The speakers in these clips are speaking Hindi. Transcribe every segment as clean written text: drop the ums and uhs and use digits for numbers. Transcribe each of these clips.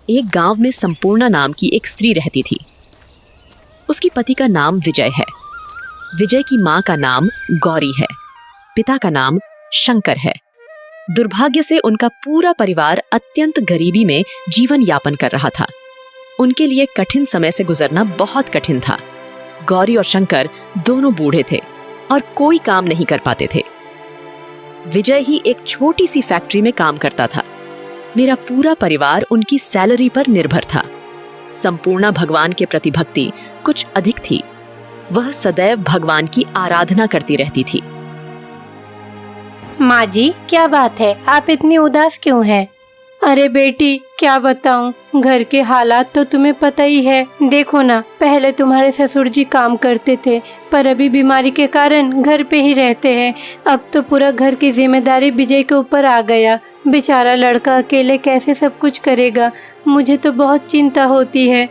एक गांव में संपूर्णा नाम की एक स्त्री रहती थी। उसकी पति का नाम विजय है। विजय की माँ का नाम गौरी है। पिता का नाम शंकर है। दुर्भाग्य से उनका पूरा परिवार अत्यंत गरीबी में जीवन यापन कर रहा था। उनके लिए कठिन समय से गुजरना बहुत कठिन था। गौरी और शंकर दोनों बूढ़े थे और कोई काम नहीं कर पाते थे। विजय ही एक छोटी सी फैक्ट्री में काम करता था। मेरा पूरा परिवार उनकी सैलरी पर निर्भर था। संपूर्णा भगवान के प्रति भक्ति कुछ अधिक थी। वह सदैव भगवान की आराधना करती रहती थी। माँ जी, क्या बात है, आप इतनी उदास क्यों हैं? अरे बेटी, क्या बताऊं, घर के हालात तो तुम्हें पता ही है। देखो ना, पहले तुम्हारे ससुर जी काम करते थे, पर अभी बीमारी के कारण घर पे ही रहते हैं। अब तो पूरा घर की जिम्मेदारी विजय के ऊपर आ गया। बेचारा लड़का अकेले कैसे सब कुछ करेगा? मुझे तो बहुत चिंता होती है।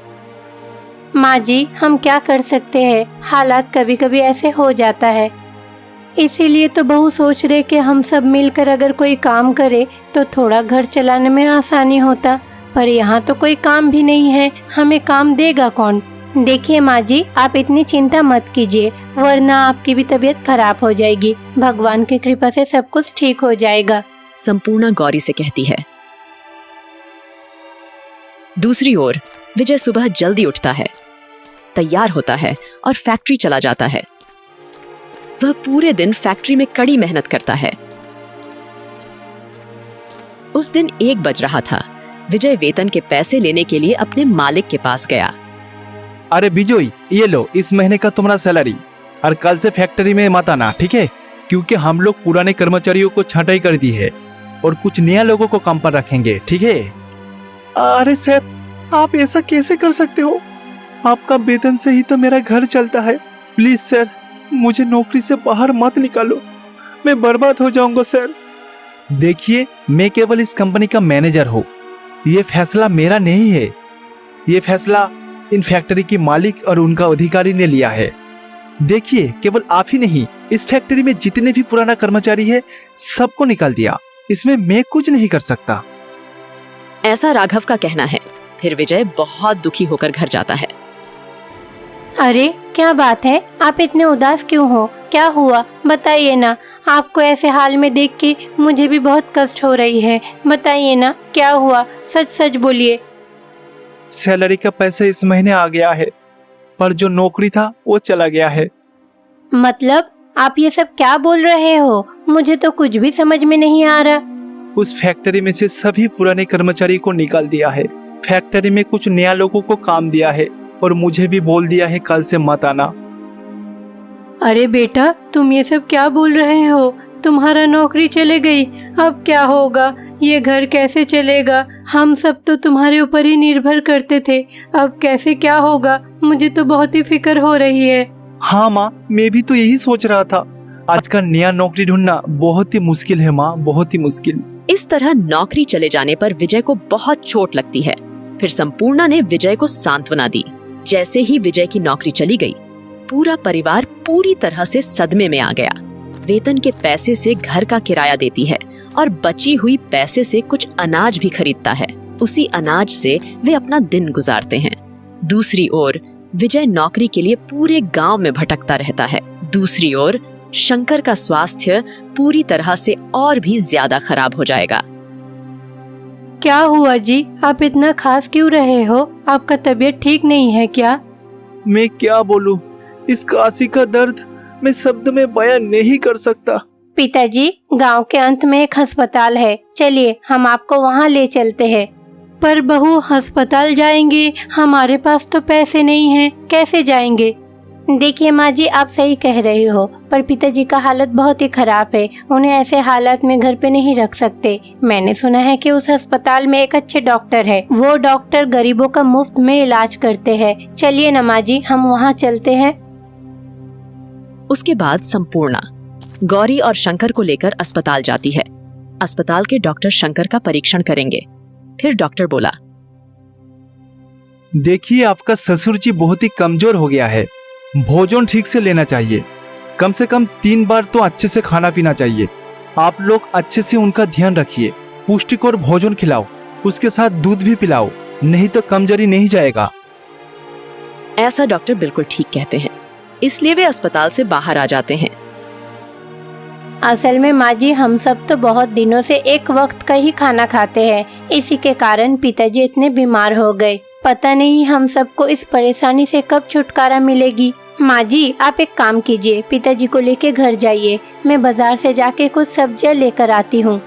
माँ जी, हम क्या कर सकते हैं, हालात कभी कभी ऐसे हो जाता है। इसीलिए तो बहू सोच रहे कि हम सब मिलकर अगर कोई काम करे तो थोड़ा घर चलाने में आसानी होता। पर यहाँ तो कोई काम भी नहीं है, हमें काम देगा कौन? देखिए माँ जी, आप इतनी चिंता मत कीजिए, वरना आपकी भी तबीयत खराब हो जाएगी। भगवान की कृपा से सब कुछ ठीक हो जाएगा, संपूर्णा गौरी से कहती है। दूसरी ओर विजय सुबह जल्दी उठता है, तैयार होता है और फैक्ट्री चला जाता है। वह पूरे दिन फैक्ट्री में कड़ी मेहनत करता है। उस दिन 1 बज रहा था। विजय वेतन के पैसे लेने के लिए अपने मालिक के पास गया। अरे बिजोई, ये लो इस महीने का तुम्हारा सैलरी, और कल से फैक्ट्री में मत आना, ठीक है? क्योंकि हम लोग पुराने कर्मचारियों को छंटाई कर दी है और कुछ नया लोगों को काम पर रखेंगे, ठीक है? अरे सर, आप ऐसा कैसे कर सकते हो? आपका वेतन से ही तो मेरा घर चलता है। प्लीज सर, मुझे नौकरी से बाहर मत निकालो, मैं बर्बाद हो जाऊंगा सर। देखिए, मैं केवल इस कंपनी का मैनेजर हूँ। ये फैसला मेरा नहीं है। ये फैसला इन फैक्ट्री के मालिक और उनका अधिकारी ने लिया है। देखिए, केवल आप ही नहीं, इस फैक्ट्री में जितने भी पुराना कर्मचारी है सबको निकाल दिया। इसमें मैं कुछ नहीं कर सकता। ऐसा राघव का कहना है। फिर विजय बहुत दुखी होकर घर जाता है। अरे क्या बात है, आप इतने उदास क्यों हो? क्या हुआ, बताइए ना। आपको ऐसे हाल में देख के मुझे भी बहुत कष्ट हो रही है। बताइए ना, क्या हुआ, सच सच बोलिए। सैलरी का पैसा इस महीने आ गया है, पर जो नौकरी था वो चला गया है। मतलब आप ये सब क्या बोल रहे हो? मुझे तो कुछ भी समझ में नहीं आ रहा। उस फैक्ट्री में से सभी पुराने कर्मचारी को निकाल दिया है। फैक्ट्री में कुछ नया लोगों को काम दिया है और मुझे भी बोल दिया है कल से मत आना। अरे बेटा, तुम ये सब क्या बोल रहे हो? तुम्हारा नौकरी चले गई, अब क्या होगा? ये घर कैसे चलेगा? हम सब तो तुम्हारे ऊपर ही निर्भर करते थे। अब कैसे क्या होगा? मुझे तो बहुत ही फिक्र हो रही है। हाँ माँ, मैं भी तो यही सोच रहा था। आजकल नया नौकरी ढूंढना बहुत ही मुश्किल है माँ, बहुत ही मुश्किल। इस तरह नौकरी चले जाने पर विजय को बहुत चोट लगती है। फिर संपूर्णा ने विजय को सांत्वना दी। जैसे ही विजय की नौकरी चली गई, पूरा परिवार पूरी तरह से सदमे में आ गया। वेतन के पैसे से घर का किराया देती है और बची हुई पैसे से कुछ अनाज भी खरीदता है। उसी अनाज से वे अपना दिन गुजारते हैं। दूसरी ओर विजय नौकरी के लिए पूरे गांव में भटकता रहता है। दूसरी ओर शंकर का स्वास्थ्य पूरी तरह से और भी ज्यादा खराब हो जाएगा। क्या हुआ जी, आप इतना खास क्यों रहे हो? आपका तबीयत ठीक नहीं है क्या? मैं क्या बोलूं, इस काशी का दर्द मैं शब्द में बयां नहीं कर सकता। पिताजी, गांव के अंत में एक अस्पताल है, चलिए हम आपको वहां ले चलते हैं। पर बहू, अस्पताल जाएंगे? हमारे पास तो पैसे नहीं हैं, कैसे जाएंगे? देखिए माँ जी, आप सही कह रहे हो, पर पिताजी का हालत बहुत ही खराब है। उन्हें ऐसे हालात में घर पे नहीं रख सकते। मैंने सुना है कि उस अस्पताल में एक अच्छे डॉक्टर है। वो डॉक्टर गरीबों का मुफ्त में इलाज करते हैं। चलिए ना माँ जी, हम वहाँ चलते हैं। उसके बाद संपूर्णा गौरी और शंकर को लेकर अस्पताल जाती है। अस्पताल के डॉक्टर शंकर का परीक्षण करेंगे। फिर डॉक्टर बोला, देखिए, आपका ससुर जी बहुत ही कमजोर हो गया है। भोजन ठीक से लेना चाहिए। कम से कम 3 बार तो अच्छे से खाना पीना चाहिए। आप लोग अच्छे से उनका ध्यान रखिए। पुष्टिकर भोजन खिलाओ, उसके साथ दूध भी पिलाओ। नहीं तो कमजोरी नहीं जाएगा। ऐसा डॉक्टर बिल्कुल ठीक कहते हैं, इसलिए वे अस्पताल से बाहर आ जाते हैं। असल में माँ जी, हम सब तो बहुत दिनों से एक वक्त का ही खाना खाते हैं। इसी के कारण पिताजी इतने बीमार हो गए। पता नहीं हम सबको इस परेशानी से कब छुटकारा मिलेगी। माँ जी, आप एक काम कीजिए, पिताजी को लेके घर जाइए। मैं बाजार से जाके कुछ सब्जियाँ लेकर आती हूँ।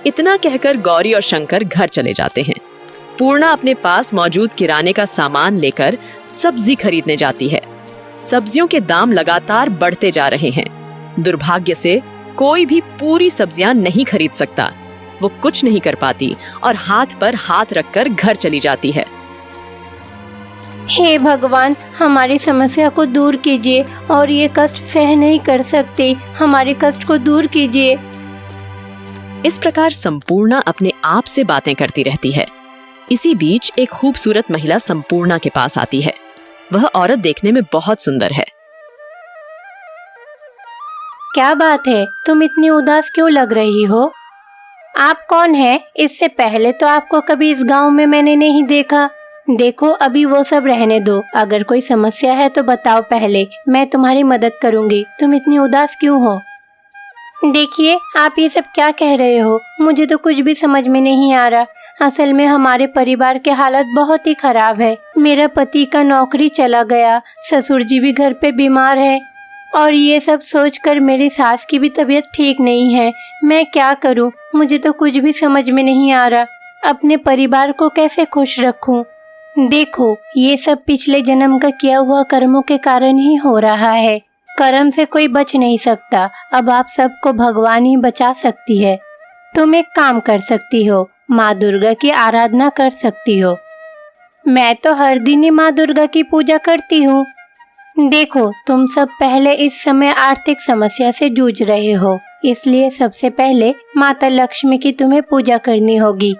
इतना कहकर गौरी और शंकर घर चले जाते हैं। पूर्णा अपने पास मौजूद किराने का सामान लेकर सब्जी खरीदने जाती है। सब्जियों के दाम लगातार बढ़ते जा रहे हैं। दुर्भाग्य से कोई भी पूरी सब्जियां नहीं खरीद सकता। वो कुछ नहीं कर पाती और हाथ पर हाथ रखकर घर चली जाती है। हे भगवान, हमारी समस्या को दूर कीजिए और ये कष्ट सह नहीं कर सकती। हमारे कष्ट को दूर कीजिए। इस प्रकार संपूर्णा अपने आप से बातें करती रहती है। इसी बीच एक खूबसूरत महिला संपूर्णा के पास आती है। वह औरत देखने में बहुत सुंदर है। क्या बात है, तुम इतनी उदास क्यों लग रही हो? आप कौन है? इससे पहले तो आपको कभी इस गांव में मैंने नहीं देखा। देखो, अभी वो सब रहने दो। अगर कोई समस्या है तो बताओ पहले, मैं तुम्हारी मदद करूंगी। तुम इतनी उदास क्यों हो? देखिए, आप ये सब क्या कह रहे हो? मुझे तो कुछ भी समझ में नहीं आ रहा। असल में हमारे परिवार के हालत बहुत ही खराब है। मेरा पति का नौकरी चला गया, ससुर जी भी घर पे बीमार है और ये सब सोचकर मेरी सास की भी तबीयत ठीक नहीं है। मैं क्या करूं? मुझे तो कुछ भी समझ में नहीं आ रहा। अपने परिवार को कैसे खुश रखूं? देखो, ये सब पिछले जन्म का किया हुआ कर्मों के कारण ही हो रहा है। कर्म से कोई बच नहीं सकता। अब आप सबको भगवान ही बचा सकती है। तुम एक काम कर सकती हो, माँ दुर्गा की आराधना कर सकती हो। मैं तो हर दिन ही माँ दुर्गा की पूजा करती हूँ। देखो, तुम सब पहले इस समय आर्थिक समस्या से जूझ रहे हो, इसलिए सबसे पहले माता लक्ष्मी की तुम्हें पूजा करनी होगी।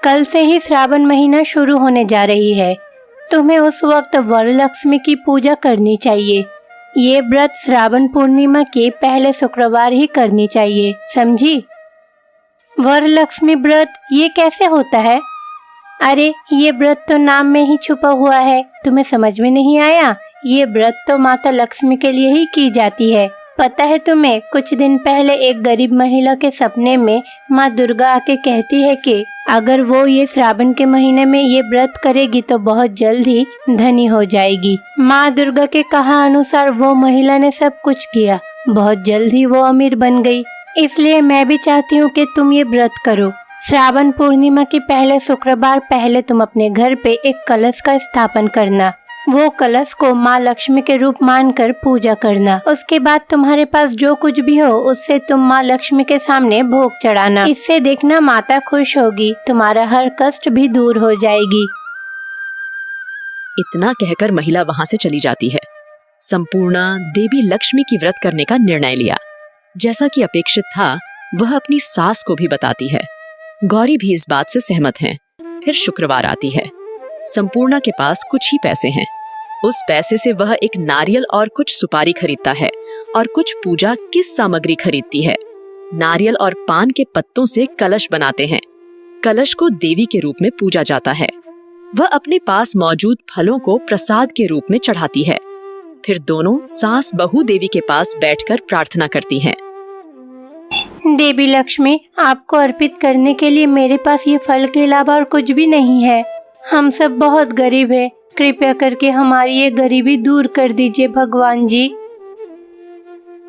कल से ही श्रावण महीना शुरू होने जा रही है। तुम्हें उस वक्त वरलक्ष्मी की पूजा करनी चाहिए। ये व्रत श्रावण पूर्णिमा के पहले शुक्रवार ही करनी चाहिए, समझी? वरलक्ष्मी व्रत ये कैसे होता है? अरे, ये व्रत तो नाम में ही छुपा हुआ है। तुम्हें समझ में नहीं आया? ये व्रत तो माता लक्ष्मी के लिए ही की जाती है। पता है तुम्हें, कुछ दिन पहले एक गरीब महिला के सपने में माँ दुर्गा आके कहती है कि अगर वो ये श्रावण के महीने में ये व्रत करेगी तो बहुत जल्द ही धनी हो जाएगी। माँ दुर्गा के कहा अनुसार वो महिला ने सब कुछ किया। बहुत जल्द ही वो अमीर बन गई। इसलिए मैं भी चाहती हूँ कि तुम ये व्रत करो। श्रावण पूर्णिमा की पहले शुक्रवार पहले तुम अपने घर पे एक कलश का स्थापन करना। वो कलश को माँ लक्ष्मी के रूप मानकर पूजा करना। उसके बाद तुम्हारे पास जो कुछ भी हो उससे तुम माँ लक्ष्मी के सामने भोग चढ़ाना। इससे देखना माता खुश होगी, तुम्हारा हर कष्ट भी दूर हो जाएगी। इतना कहकर महिला वहां से चली जाती है। संपूर्णा देवी लक्ष्मी की व्रत करने का निर्णय लिया। जैसा कि अपेक्षित था, वह अपनी सास को भी बताती है। गौरी भी इस बात से सहमत है। फिर शुक्रवार आती है। संपूर्णा के पास कुछ ही पैसे हैं। उस पैसे से वह एक नारियल और कुछ सुपारी खरीदता है और कुछ पूजा की सामग्री खरीदती है। नारियल और पान के पत्तों से कलश बनाते हैं। कलश को देवी के रूप में पूजा जाता है। वह अपने पास मौजूद फलों को प्रसाद के रूप में चढ़ाती है। फिर दोनों सास बहू देवी के पास बैठकर प्रार्थना करती हैं। देवी लक्ष्मी, आपको अर्पित करने के लिए मेरे पास ये फल के अलावा और कुछ भी नहीं है। हम सब बहुत गरीब हैं। कृपया करके हमारी ये गरीबी दूर कर दीजिए भगवान जी।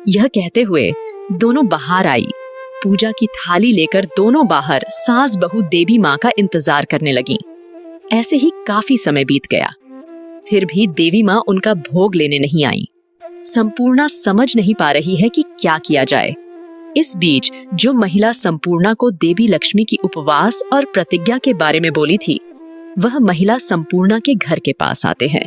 यह कहते हुए दोनों बाहर आई। पूजा की थाली लेकर दोनों बाहर सास बहू देवी माँ का इंतजार करने लगी। ऐसे ही काफी समय बीत गया। फिर भी देवी माँ उनका भोग लेने नहीं आई। संपूर्णा समझ नहीं पा रही है कि क्या किया जाए। इस बीच जो महिला संपूर्णा को देवी लक्ष्मी की उपवास और प्रतिज्ञा के बारे में बोली थी, वह महिला संपूर्णा के घर के पास आते हैं।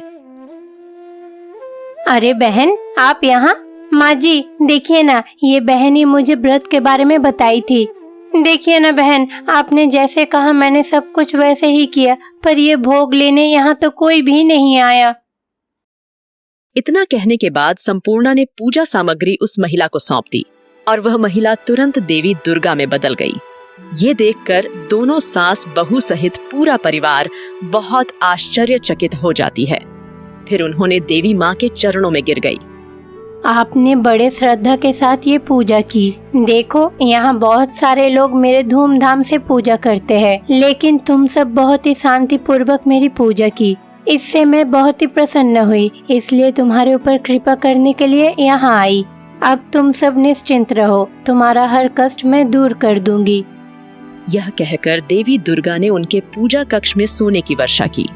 अरे बहन, आप यहाँ? माँ जी, देखिए ना, ये बहन ही मुझे व्रत के बारे में बताई थी। देखिए ना बहन, आपने जैसे कहा मैंने सब कुछ वैसे ही किया, पर ये भोग लेने यहाँ तो कोई भी नहीं आया। इतना कहने के बाद संपूर्णा ने पूजा सामग्री उस महिला को सौंप दी और वह महिला तुरंत देवी दुर्गा में बदल गई। ये देखकर दोनों सास बहू सहित पूरा परिवार बहुत आश्चर्यचकित हो जाती है। फिर उन्होंने देवी माँ के चरणों में गिर गई। आपने बड़े श्रद्धा के साथ ये पूजा की। देखो, यहाँ बहुत सारे लोग मेरे धूमधाम से पूजा करते हैं, लेकिन तुम सब बहुत ही शांति पूर्वक मेरी पूजा की। इससे मैं बहुत ही प्रसन्न हुई, इसलिए तुम्हारे ऊपर कृपा करने के लिए यहाँ आई। अब तुम सब निश्चिंत रहो, तुम्हारा हर कष्ट मैं दूर कर दूंगी। यह कहकर देवी दुर्गा ने उनके पूजा कक्ष में सोने की वर्षा की।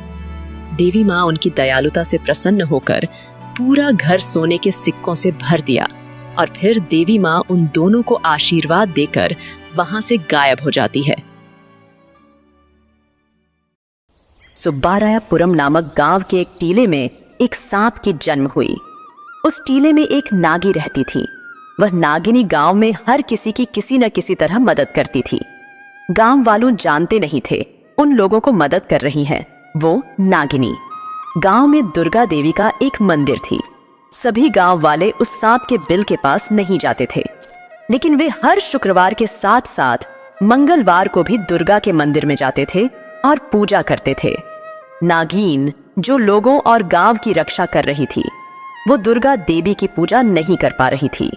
देवी माँ उनकी दयालुता से प्रसन्न होकर पूरा घर सोने के सिक्कों से भर दिया और फिर देवी माँ उन दोनों को आशीर्वाद देकर वहां से गायब हो जाती है। सुब्बारायपुरम नामक गांव के एक टीले में एक सांप की जन्म हुई। उस टीले में एक नागी रहती थी। वह नागिनी गांव में हर किसी की किसी न किसी तरह मदद करती थी। गांव वालों जानते नहीं थे उन लोगों को मदद कर रही है वो नागिनी। गांव में दुर्गा देवी का एक मंदिर थी। सभी गांव वाले उस सांप के बिल के पास नहीं जाते थे, लेकिन वे हर शुक्रवार के साथ साथ मंगलवार को भी दुर्गा के मंदिर में जाते थे और पूजा करते थे। नागिन जो लोगों और गांव की रक्षा कर रही थी, वो दुर्गा देवी की पूजा नहीं कर पा रही थी।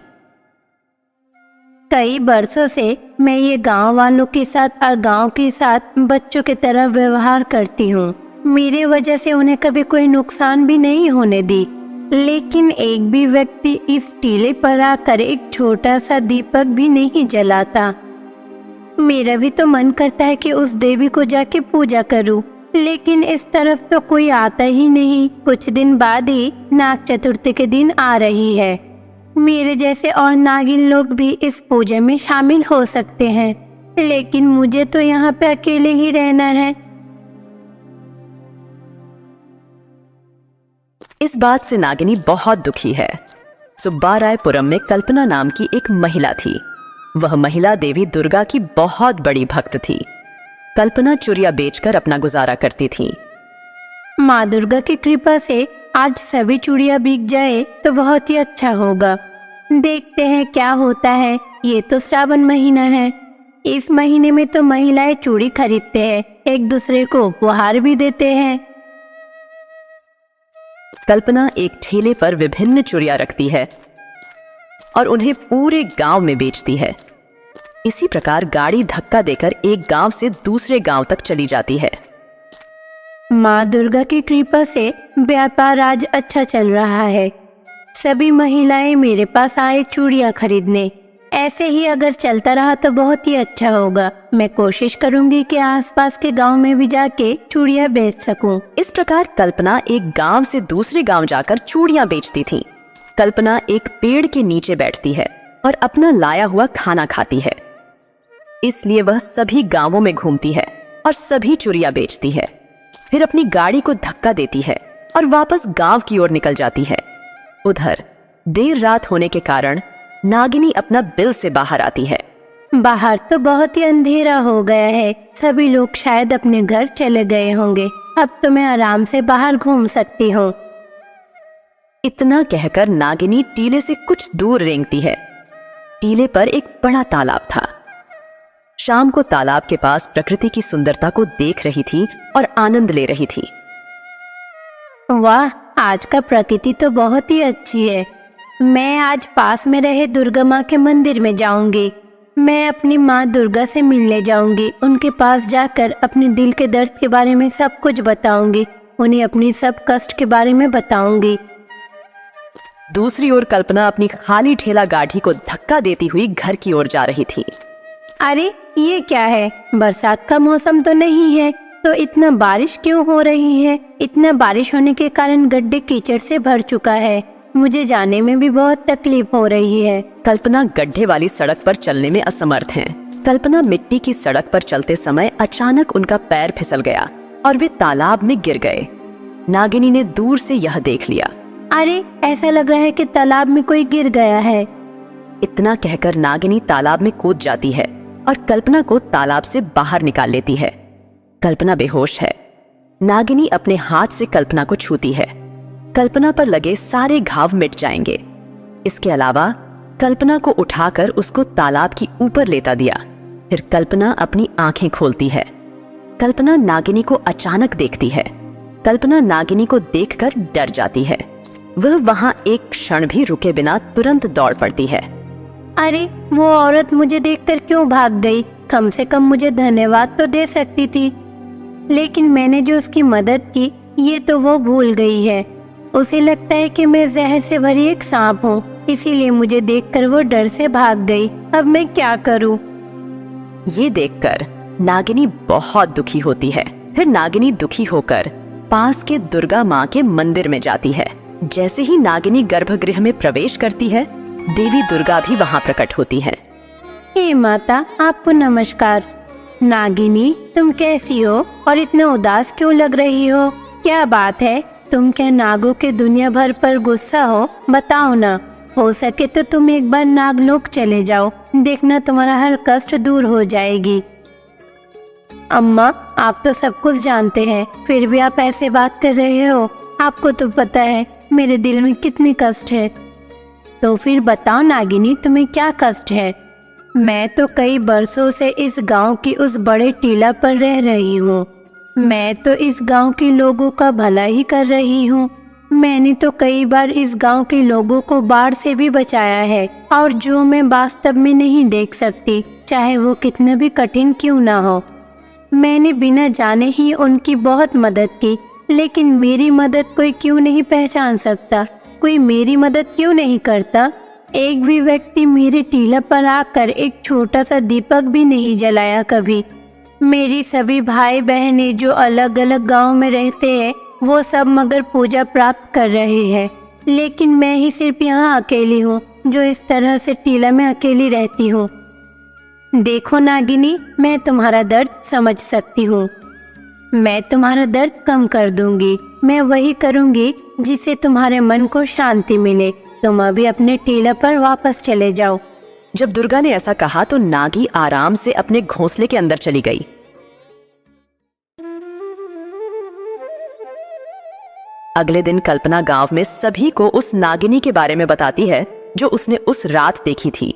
कई बरसों से मैं ये गांव वालों के साथ और गांव के साथ बच्चों की तरह व्यवहार करती हूँ। मेरे वजह से उन्हें कभी कोई नुकसान भी नहीं होने दी, लेकिन एक भी व्यक्ति इस टीले पर आकर एक छोटा सा दीपक भी नहीं जलाता। मेरा भी तो मन करता है कि उस देवी को जाके पूजा करूं, लेकिन इस तरफ तो कोई आता ही नहीं। कुछ दिन बाद ही नाग चतुर्थी के दिन आ रही है। मेरे जैसे और नागिन लोग भी इस पूजा में शामिल हो सकते हैं, लेकिन मुझे तो यहाँ पे अकेले ही रहना है। इस बात से नागिनी बहुत दुखी है। सुब्बारायपुरम में कल्पना नाम की एक महिला थी। वह महिला देवी दुर्गा की बहुत बड़ी भक्त थी। कल्पना चुरिया बेचकर अपना गुजारा करती थी। माँ दुर्गा की कृपा से आज सभी चूड़ियाँ बिक जाए तो बहुत ही अच्छा होगा। देखते हैं क्या होता है। ये तो श्रावण महीना है। इस महीने में तो महिलाएं चूड़ी खरीदते हैं, एक दूसरे को उपहार भी देते हैं। कल्पना एक ठेले पर विभिन्न चूड़ियां रखती है और उन्हें पूरे गांव में बेचती है। इसी प्रकार गाड़ी धक्का देकर एक गांव से दूसरे गांव तक चली जाती है। माँ दुर्गा की कृपा से व्यापार आज अच्छा चल रहा है। सभी महिलाएं मेरे पास आए चूड़ियां खरीदने। ऐसे ही अगर चलता रहा तो बहुत ही अच्छा होगा। मैं कोशिश करूंगी कि आसपास के गांव में भी जाके चूड़ियां बेच सकूं। इस प्रकार कल्पना एक गांव से दूसरे गांव जाकर चूड़ियां बेचती थी। कल्पना एक पेड़ के नीचे बैठती है और अपना लाया हुआ खाना खाती है। इसलिए वह सभी गांवों में घूमती है और सभी चूड़ियां बेचती है। फिर अपनी गाड़ी को धक्का देती है और वापस गांव की ओर निकल जाती है। उधर देर रात होने के कारण नागिनी अपना बिल से बाहर आती है। बाहर तो बहुत ही अंधेरा हो गया है। सभी लोग शायद अपने घर चले गए होंगे। अब तो मैं आराम से बाहर घूम सकती हूँ। इतना कहकर नागिनी टीले से कुछ दूर रेंगती है। टीले पर एक बड़ा तालाब था। शाम को तालाब के पास प्रकृति की सुंदरता को देख रही थी और आनंद ले रही थी। वाह, आज का प्रकृति तो बहुत ही अच्छी है। मैं आज पास में रहे दुर्गा माँ के मंदिर में जाऊंगी। मैं अपनी माँ दुर्गा से मिलने जाऊंगी। उनके पास जाकर अपने दिल के दर्द के बारे में सब कुछ बताऊंगी। उन्हें अपनी सब कष्ट के बारे में बताऊंगी। दूसरी ओर कल्पना अपनी खाली ठेला गाड़ी को धक्का देती हुई घर की ओर जा रही थी। अरे ये क्या है? बरसात का मौसम तो नहीं है, तो इतना बारिश क्यों हो रही है? इतना बारिश होने के कारण गड्ढे कीचड़ से भर चुका है। मुझे जाने में भी बहुत तकलीफ हो रही है। कल्पना गड्ढे वाली सड़क पर चलने में असमर्थ है। कल्पना मिट्टी की सड़क पर चलते समय अचानक उनका पैर फिसल गया और वे तालाब में गिर गए। नागिनी ने दूर से यह देख लिया। अरे, ऐसा लग रहा है कि तालाब में कोई गिर गया है। इतना कहकर नागिनी तालाब में कूद जाती है और कल्पना को तालाब से बाहर निकाल लेती है। कल्पना बेहोश है। नागिनी अपने हाथ से कल्पना को छूती है। कल्पना पर लगे सारे घाव मिट जाएंगे। इसके अलावा कल्पना को उठाकर उसको तालाब की ऊपर लेता दिया। फिर कल्पना अपनी आंखें खोलती है। कल्पना नागिनी को अचानक देखती है। कल्पना नागिनी को देखकर डर जाती है। वह वहां एक क्षण भी रुके बिना तुरंत दौड़ पड़ती है। अरे वो औरत मुझे देखकर क्यों भाग गई? कम से कम मुझे धन्यवाद तो दे सकती थी। लेकिन मैंने जो उसकी मदद की ये तो वो भूल गई है। उसे लगता है कि मैं जहर से भरी एक सांप हूँ, इसीलिए मुझे देखकर वो डर से भाग गई। अब मैं क्या करूँ? ये देखकर नागिनी बहुत दुखी होती है। फिर नागिनी दुखी होकर पास के दुर्गा माँ के मंदिर में जाती है। जैसे ही नागिनी गर्भगृह में प्रवेश करती है, देवी दुर्गा भी वहाँ प्रकट होती है। हे माता, आपको नमस्कार। नागिनी, तुम कैसी हो और इतने उदास क्यों लग रही हो? क्या बात है? तुम क्या नागों के दुनिया भर पर गुस्सा हो? बताओ ना। हो सके तो तुम एक बार नागलोक चले जाओ, देखना तुम्हारा हर कष्ट दूर हो जाएगी। अम्मा, आप तो सब कुछ जानते हैं, फिर भी आप ऐसे बात कर रहे हो। आपको तो पता है मेरे दिल में कितनी कष्ट है। तो फिर बताओ नागिनी, तुम्हें क्या कष्ट है? मैं तो कई बरसों से इस गांव की उस बड़े टीला पर रह रही हूँ। मैं तो इस गांव के लोगों का भला ही कर रही हूँ। मैंने तो कई बार इस गांव के लोगों को बाढ़ से भी बचाया है, और जो मैं वास्तव में नहीं देख सकती, चाहे वो कितना भी कठिन क्यों ना हो। मैंने बिना जाने ही उनकी बहुत मदद की, लेकिन मेरी मदद कोई क्यों नहीं पहचान सकता? कोई मेरी मदद क्यों नहीं करता? एक भी व्यक्ति मेरे टीला पर आकर एक छोटा सा दीपक भी नहीं जलाया कभी। मेरी सभी भाई बहनें जो अलग अलग गांव में रहते हैं, वो सब मगर पूजा प्राप्त कर रहे हैं, लेकिन मैं ही सिर्फ यहाँ अकेली हूँ जो इस तरह से टीला में अकेली रहती हूँ। देखो नागिनी, मैं तुम्हारा दर्द समझ सकती हूँ। मैं तुम्हारा दर्द कम कर दूंगी। मैं वही करूंगी जिससे तुम्हारे मन को शांति मिले। तुम अभी अपने टीला पर वापस चले जाओ। जब दुर्गा ने ऐसा कहा तो नागी आराम से अपने घोंसले के अंदर चली गई। अगले दिन कल्पना गांव में सभी को उस नागिनी के बारे में बताती है जो उसने उस रात देखी थी।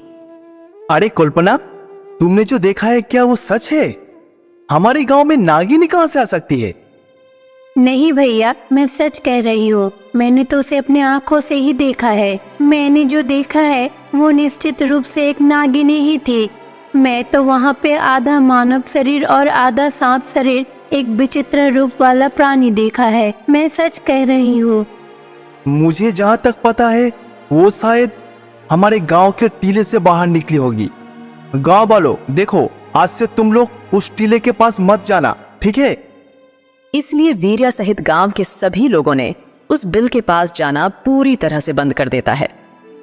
अरे कल्पना, तुमने जो देखा है क्या वो सच है? हमारे गांव में नागिनी कहां से आ सकती है? नहीं भैया, मैं सच कह रही हूँ। मैंने तो उसे अपने आँखों से ही देखा है। मैंने जो देखा है वो निश्चित रूप से एक नागिनी ही थी। मैं तो वहाँ पे आधा मानव शरीर और आधा सांप शरीर, एक विचित्र रूप वाला प्राणी देखा है। मैं सच कह रही हूँ। मुझे जहां तक पता है वो शायद हमारे गांव के टीले से बाहर निकली होगी। गांव वालों, देखो, आज से तुम लोग उस टीले के पास मत जाना, ठीक है? इसलिए वीर्या सहित गांव के सभी लोगों ने उस बिल के पास जाना पूरी तरह से बंद कर देता है।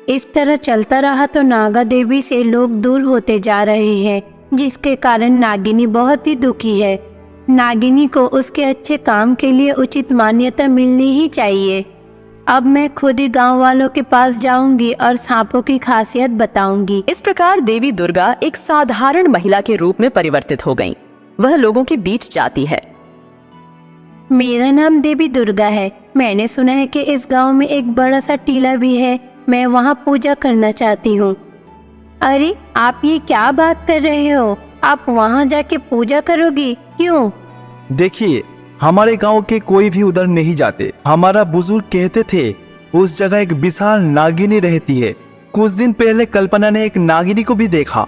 इस तरह चलता रहा तो नागा देवी से लोग दूर होते जा रहे हैं, जिसके कारण नागिनी बहुत ही दुखी है। नागिनी को उसके अच्छे काम के लिए उचित मान्यता मिलनी ही चाहिए। अब मैं खुद ही गांव वालों के पास जाऊंगी और सांपों की खासियत बताऊंगी। इस प्रकार देवी दुर्गा एक साधारण महिला के रूप में परिवर्तित हो गईं। वह लोगों के बीच जाती है। मेरा नाम देवी दुर्गा है। मैंने सुना है कि इस गांव में एक बड़ा सा टीला भी है। मैं वहां पूजा करना चाहती हूँ। अरे, आप ये क्या बात कर रहे हो? आप वहां जाके पूजा करोगी? क्यों? देखिए, हमारे गांव के कोई भी उधर नहीं जाते। हमारा बुजुर्ग कहते थे उस जगह एक विशाल नागिनी रहती है। कुछ दिन पहले कल्पना ने एक नागिनी को भी देखा।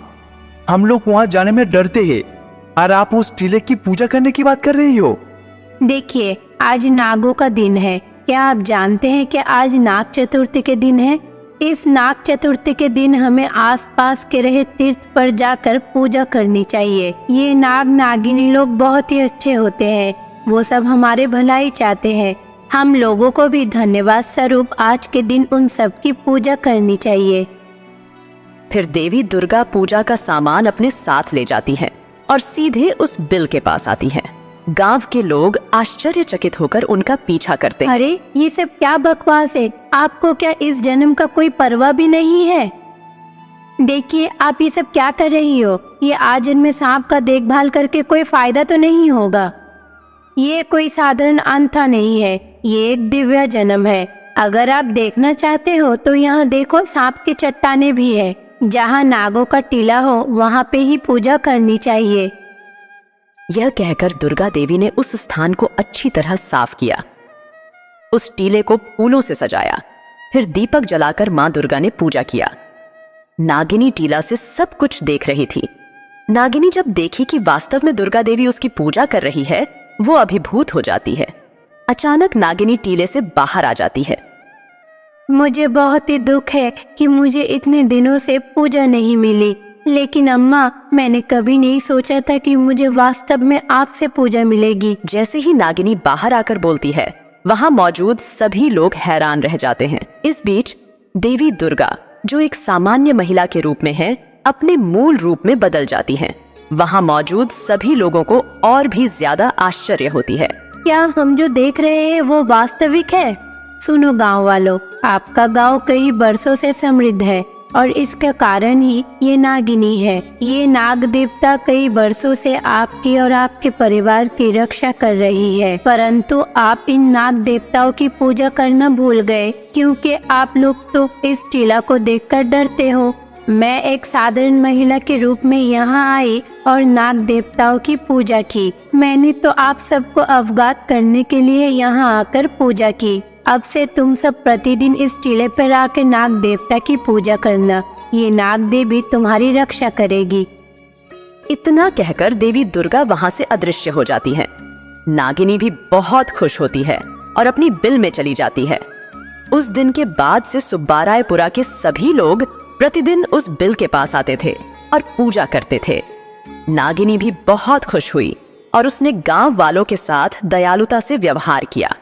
हम लोग वहां जाने में डरते हैं, और आप उस टीले की पूजा करने की बात कर रही हो? देखिए, आज नागों का दिन है। क्या आप जानते हैं कि आज नाग चतुर्थी के दिन है? इस नाग चतुर्थी के दिन हमें आसपास के रहे तीर्थ पर जाकर पूजा करनी चाहिए। ये नाग नागिनी लोग बहुत ही अच्छे होते हैं। वो सब हमारे भलाई चाहते हैं। हम लोगों को भी धन्यवाद स्वरूप आज के दिन उन सब की पूजा करनी चाहिए। फिर देवी दुर्गा पूजा का सामान अपने साथ ले जाती है और सीधे उस बिल के पास आती है। गांव के लोग आश्चर्यचकित होकर उनका पीछा करते हैं। अरे, ये सब क्या बकवास है? आपको क्या इस जन्म का कोई परवाह भी नहीं है? देखिए, आप ये सब क्या कर रही हो? ये आजन्म में सांप का देखभाल करके कोई फायदा तो नहीं होगा। ये कोई साधारण अंधा नहीं है, ये एक दिव्य जन्म है। अगर आप देखना चाहते हो तो यहाँ देखो, सांप की चट्टानें भी है। जहाँ नागों का टीला हो वहाँ पे ही पूजा करनी चाहिए। यह कहकर दुर्गा देवी ने उस स्थान को अच्छी तरह साफ किया, उस टीले को फूलों से सजाया, फिर दीपक जलाकर मां दुर्गा ने पूजा किया। नागिनी टीला से सब कुछ देख रही थी। नागिनी जब देखी कि वास्तव में दुर्गा देवी उसकी पूजा कर रही है, वो अभिभूत हो जाती है। अचानक नागिनी टीले से बाहर आ जाती है। मुझे बहुत ही दुख है कि मुझे इतने दिनों से पूजा नहीं मिली, लेकिन अम्मा, मैंने कभी नहीं सोचा था कि मुझे वास्तव में आपसे पूजा मिलेगी। जैसे ही नागिनी बाहर आकर बोलती है, वहां मौजूद सभी लोग हैरान रह जाते हैं। इस बीच देवी दुर्गा, जो एक सामान्य महिला के रूप में है, अपने मूल रूप में बदल जाती हैं। वहां मौजूद सभी लोगों को और भी ज्यादा आश्चर्य होती है। क्या हम जो देख रहे हैं वो वास्तविक है? सुनो गांव वालों, आपका गांव कई बरसों से समृद्ध है और इसका कारण ही ये नागिनी है। ये नाग देवता कई वर्षों से आपकी और आपके परिवार की रक्षा कर रही है, परंतु आप इन नाग देवताओं की पूजा करना भूल गए, क्योंकि आप लोग तो इस टीला को देखकर डरते हो। मैं एक साधारण महिला के रूप में यहाँ आई और नाग देवताओं की पूजा की। मैंने तो आप सबको अवगत करने के लिए यहाँ आकर पूजा की। अब से तुम सब प्रतिदिन इस टीले पर आकर नाग देवता की पूजा करना। ये नाग देवी तुम्हारी रक्षा करेगी। इतना कहकर देवी दुर्गा वहां से अदृश्य हो जाती हैं। नागिनी भी बहुत खुश होती है और अपनी बिल में चली जाती है। उस दिन के बाद से सुब्बारायपुरा के सभी लोग प्रतिदिन उस बिल के पास आते थे और पूजा करते थे। नागिनी भी बहुत खुश हुई और उसने गांव वालों के साथ दयालुता से व्यवहार किया।